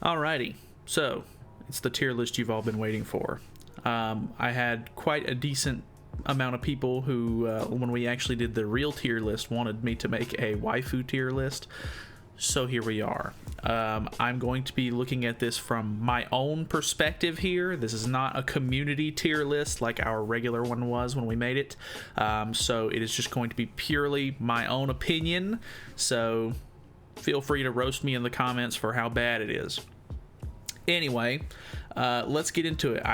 Alrighty, so it's the tier list you've all been waiting for. I had quite a decent amount of people who, when we actually did the real tier list, wanted me to make a waifu tier list. So here we are. I'm going to be looking at this from my own perspective here. This is not a community tier list like our regular one was when we made it. So it is just going to be purely my own opinion. So feel free to roast me in the comments for how bad it is. Anyway, let's get into it.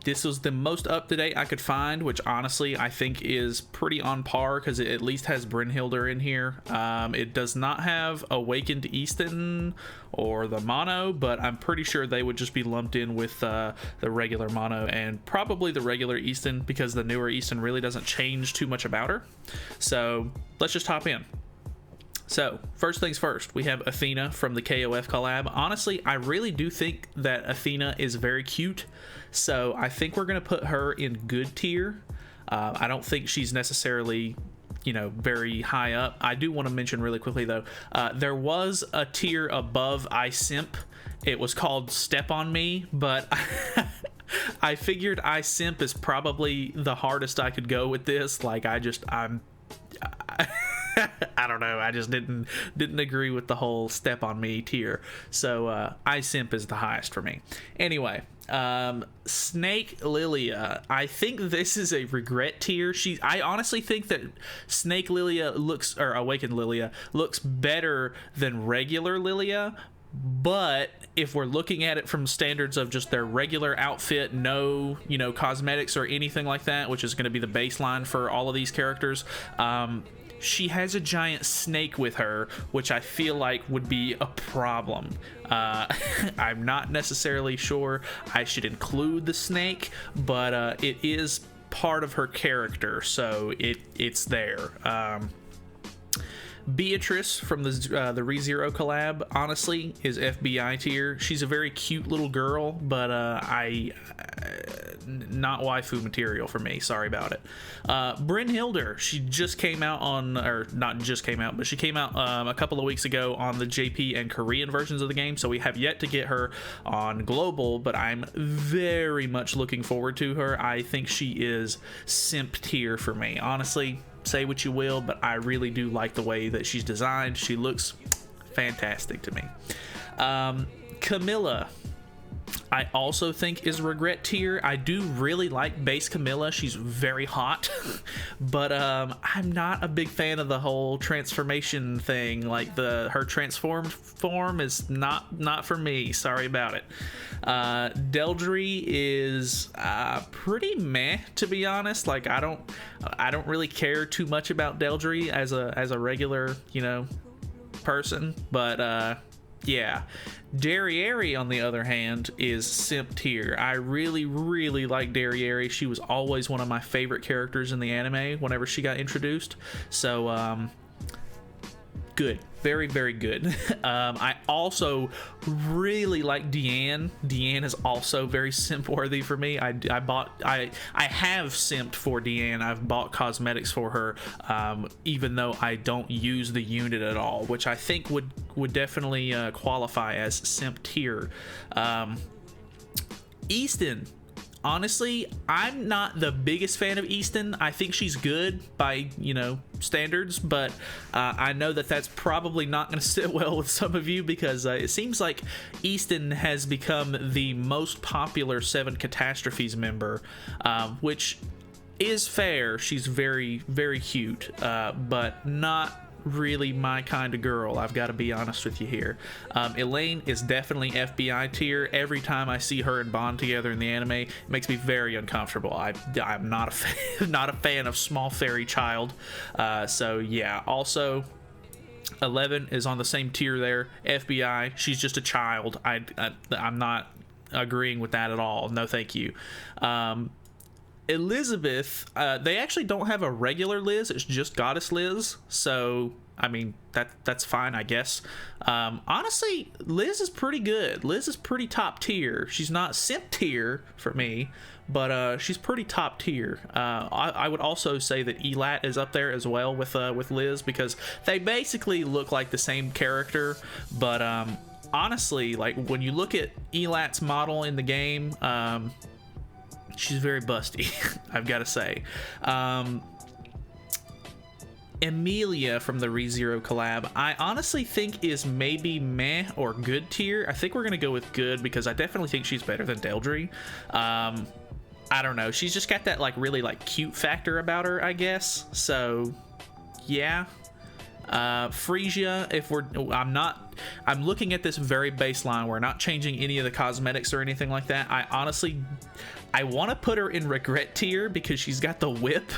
This was the most up-to-date I could find, which honestly I think is pretty on par because it at least has Brynhildr in here. It does not have Awakened Easton or the Mono, but I'm pretty sure they would just be lumped in with the regular Mono and probably the regular Easton because the newer Easton really doesn't change too much about her. So let's just hop in. So, first things first, we have Athena from the KOF collab. Honestly, I really do think that Athena is very cute, so I think we're going to put her in good tier. I don't think she's necessarily, very high up. I do want to mention really quickly, though, there was a tier above I Simp. It was called Step On Me, but I figured I Simp is probably the hardest I could go with this. Like, I don't know. I just didn't agree with the whole Step On Me tier. So I Simp is the highest for me. Anyway, Snake Lilia. I think this is a regret tier. I honestly think that Snake Lilia or Awakened Lilia looks better than regular Lilia. But if we're looking at it from standards of just their regular outfit, no, cosmetics or anything like that, which is going to be the baseline for all of these characters, she has a giant snake with her, which I feel like would be a problem. I'm not necessarily sure I should include the snake, but it is part of her character, so it's there. Beatrice from the ReZero collab, honestly, is FBI tier. She's a very cute little girl, but not waifu material for me. Sorry about it. Brynhildr, she just came out or not just came out, but she came out a couple of weeks ago on the JP and Korean versions of the game, so we have yet to get her on global, but I'm very much looking forward to her. I think she is simp tier for me. Honestly, say what you will, but I really do like the way that she's designed. She looks fantastic to me. Camilla, I also think is regret tier. I do really like base Camilla. She's very hot, but I'm not a big fan of the whole transformation thing. Like her transformed form is not for me. Sorry about it. Deldry is pretty meh, to be honest. Like I don't really care too much about Deldry as a regular person, but yeah. Derriere, on the other hand, is simp tier. I really, really like Derriere. She was always one of my favorite characters in the anime whenever she got introduced. So, good. Very, very good. I also really like Deanne. Deanne is also very simp worthy for me. I have simped for Deanne. I've bought cosmetics for her, even though I don't use the unit at all, which I think would definitely qualify as simp tier. Easton. Honestly, I'm not the biggest fan of Easton. I think she's good by, standards, but I know that that's probably not going to sit well with some of you because it seems like Easton has become the most popular 7 Catastrophes member, which is fair. She's very, very cute, but not really my kind of girl. I've got to be honest with you here. Elaine is definitely FBI tier. Every time I see her and Bond together in the anime, it makes me very uncomfortable. I'm not a fan of small fairy child. So yeah. Also, 11 is on the same tier there. FBI, she's just a child. I'm not agreeing with that at all. No, thank you. Elizabeth, they actually don't have a regular Liz. It's just Goddess Liz. So, I mean, that's fine, I guess. Honestly, Liz is pretty good. Liz is pretty top tier. She's not simp tier for me, but she's pretty top tier. I would also say that Elat is up there as well with Liz because they basically look like the same character, but honestly, like when you look at Elat's model in the game, she's very busty. I've got to say. Emilia from the ReZero collab, I honestly think is maybe meh or good tier. I think we're gonna go with good because I definitely think she's better than Deldry. I don't know, she's just got that like really like cute factor about her, I guess. So yeah. Frisia, if we're I'm looking at this very baseline. We're not changing any of the cosmetics or anything like that. I want to put her in regret tier because she's got the whip.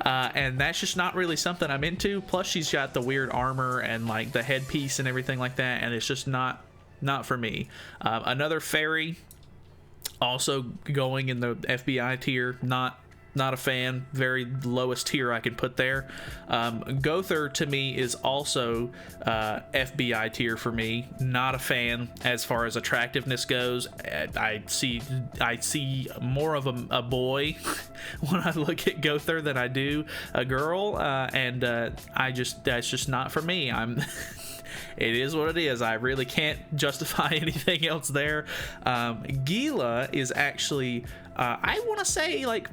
And that's just not really something I'm into. Plus she's got the weird armor and like the headpiece and everything like that, and it's just not for me. Another fairy, also going in the FBI tier, not a fan. Very lowest tier I can put there. Gother to me is also FBI tier for me. Not a fan as far as attractiveness goes. I see more of a boy when I look at Gother than I do a girl, and that's just not for me. It is what it is. I really can't justify anything else there. Gila is actually, I want to say, like,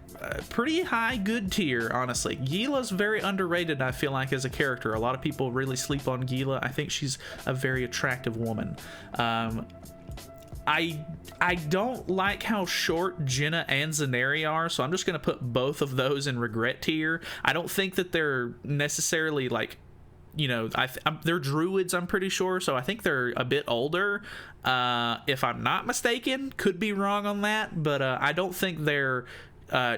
pretty high good tier, honestly. Gila's very underrated, I feel like, as a character. A lot of people really sleep on Gila. I think she's a very attractive woman. I don't like how short Jenna and Zaneri are, so I'm just going to put both of those in regret tier. I don't think that they're necessarily, like, you know, they're druids, I'm pretty sure, so I think they're a bit older, if I'm not mistaken. Could be wrong on that, but I don't think they're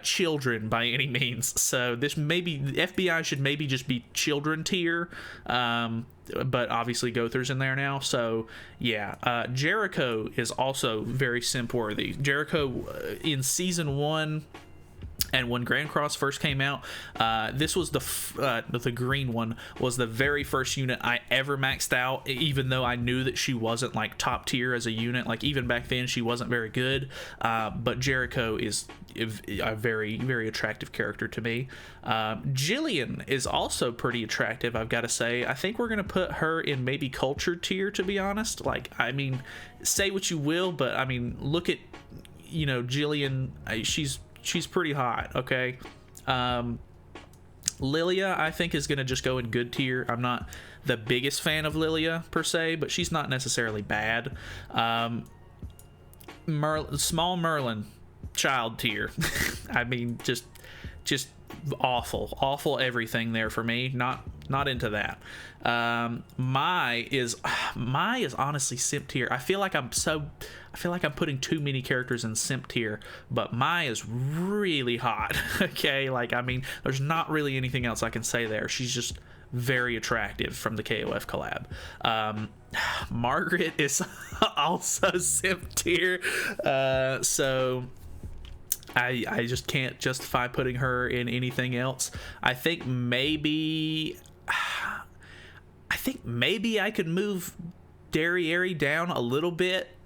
children by any means. So this maybe FBI should maybe just be children tier, but obviously Gother's in there now. So yeah, Jericho is also very simp worthy. Jericho in season 1. And when Grand Cross first came out, this was the green one was the very first unit I ever maxed out, even though I knew that she wasn't like top tier as a unit. Like even back then she wasn't very good, but Jericho is a very, very attractive character to me. Jillian is also pretty attractive, I've got to say. I think we're going to put her in maybe culture tier, to be honest. Like, I mean, say what you will, but I mean, look at, you know, Jillian, she's pretty hot, okay? Lilia, I think, is going to just go in good tier. I'm not the biggest fan of Lilia, per se, but she's not necessarily bad. Small Merlin, child tier. I mean, just awful everything there for me. Not into that. Mai is honestly simp tier. I feel like I'm putting too many characters in simp tier, but Mai is really hot. Okay, like, I mean, there's not really anything else I can say there. She's just very attractive from the KOF collab. Margaret is also simp tier, so I just can't justify putting her in anything else. I think maybe I could move Derriere down a little bit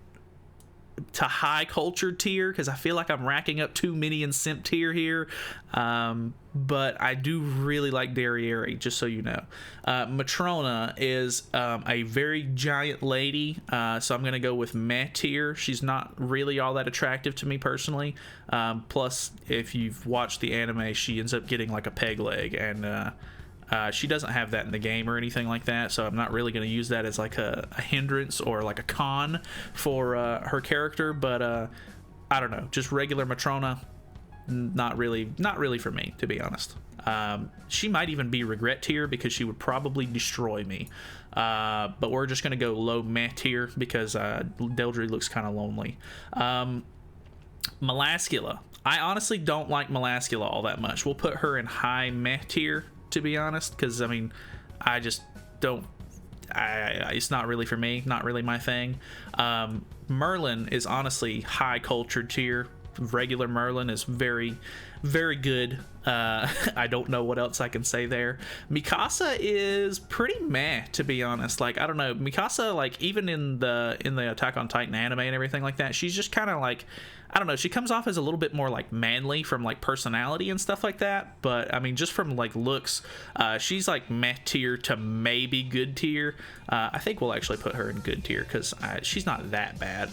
to high culture tier, because I feel like I'm racking up too many in simp tier here. But I do really like Derriere, just so you know. Matrona is a very giant lady, so I'm going to go with meh tier. She's not really all that attractive to me personally. Plus, if you've watched the anime, she ends up getting like a peg leg, and she doesn't have that in the game or anything like that, so I'm not really going to use that as like a hindrance or like a con for her character. But I don't know, just regular Matrona, not really for me, to be honest. She might even be regret tier because she would probably destroy me, but we're just going to go low meh tier because Deldry looks kind of lonely. Melascula, I honestly don't like Melascula all that much. We'll put her in high meh tier, to be honest, because I mean, I just don't, it's not really for me, not really my thing. Merlin is honestly high culture tier. Regular Merlin is very, very good. I don't know what else I can say there. Mikasa is pretty meh, to be honest. Like, I don't know, Mikasa, like, even in the Attack on Titan anime and everything like that, she's just kind of like, I don't know, she comes off as a little bit more like manly from like personality and stuff like that. But I mean, just from like looks, she's like meh tier to maybe good tier. I think we'll actually put her in good tier because she's not that bad.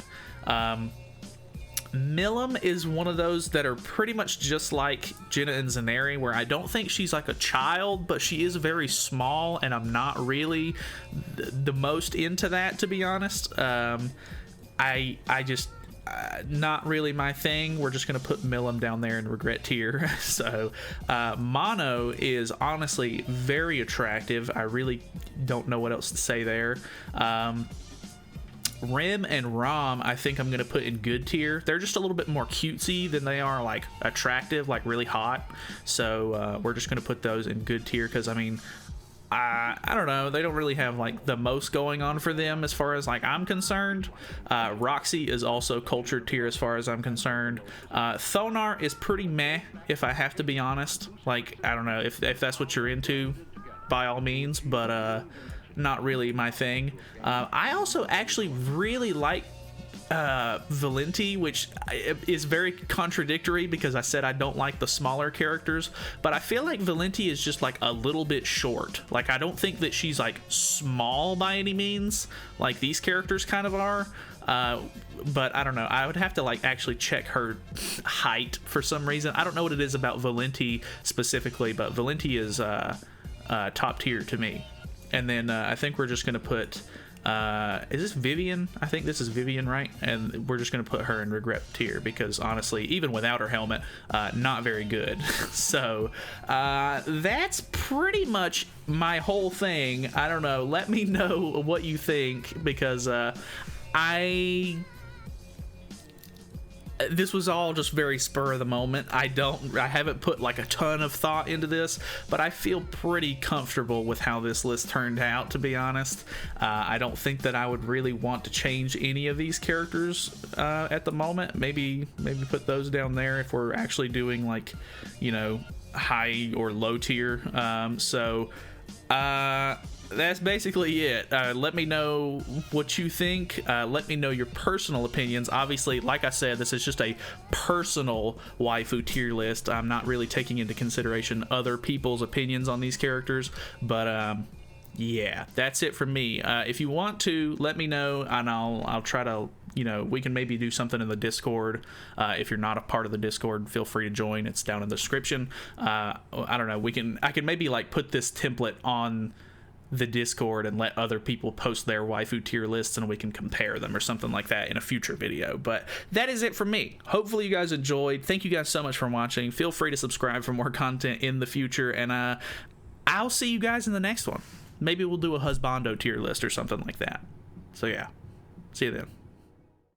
Milim is one of those that are pretty much just like Jenna and Zenari, where I don't think she's like a child, but she is very small, and I'm not really the most into that, to be honest. I just not really my thing. We're just gonna put Milim down there in regret tier. So Mono is honestly very attractive. I really don't know what else to say there. Rim and Rom, I think I'm going to put in good tier. They're just a little bit more cutesy than they are like attractive, like really hot. So we're just going to put those in good tier because, I mean, I don't know, they don't really have like the most going on for them as far as like I'm concerned. Roxy is also cultured tier as far as I'm concerned. Thonar is pretty meh, if I have to be honest. Like, I don't know if that's what you're into, by all means, but not really my thing. I also actually really like Valenti, which is very contradictory because I said I don't like the smaller characters, but I feel like Valenti is just like a little bit short. Like, I don't think that she's like small by any means like these characters kind of are. But I don't know, I would have to like actually check her height for some reason. I don't know what it is about Valenti specifically, but Valenti is top tier to me. And then I think we're just going to put, is this Vivian? I think this is Vivian, right? And we're just going to put her in regret tier because honestly, even without her helmet, not very good. So that's pretty much my whole thing. I don't know. Let me know what you think because this was all just very spur of the moment. I haven't put like a ton of thought into this, but I feel pretty comfortable with how this list turned out, to be honest. I don't think that I would really want to change any of these characters at the moment. Maybe put those down there if we're actually doing like, you know, high or low tier. That's basically it. Let me know what you think. Let me know your personal opinions. Obviously, like I said, this is just a personal waifu tier list. I'm not really taking into consideration other people's opinions on these characters, but yeah, that's it from me. If you want to, let me know, and I'll try to, you know, we can maybe do something in the Discord. If you're not a part of the Discord, feel free to join. It's down in the description. I don't know, I can maybe like put this template on the Discord and let other people post their waifu tier lists and we can compare them or something like that in a future video. But that is it from me. Hopefully you guys enjoyed. Thank you guys so much for watching. Feel free to subscribe for more content in the future, and I'll see you guys in the next one. Maybe we'll do a husbando tier list or something like that. So yeah, see you then.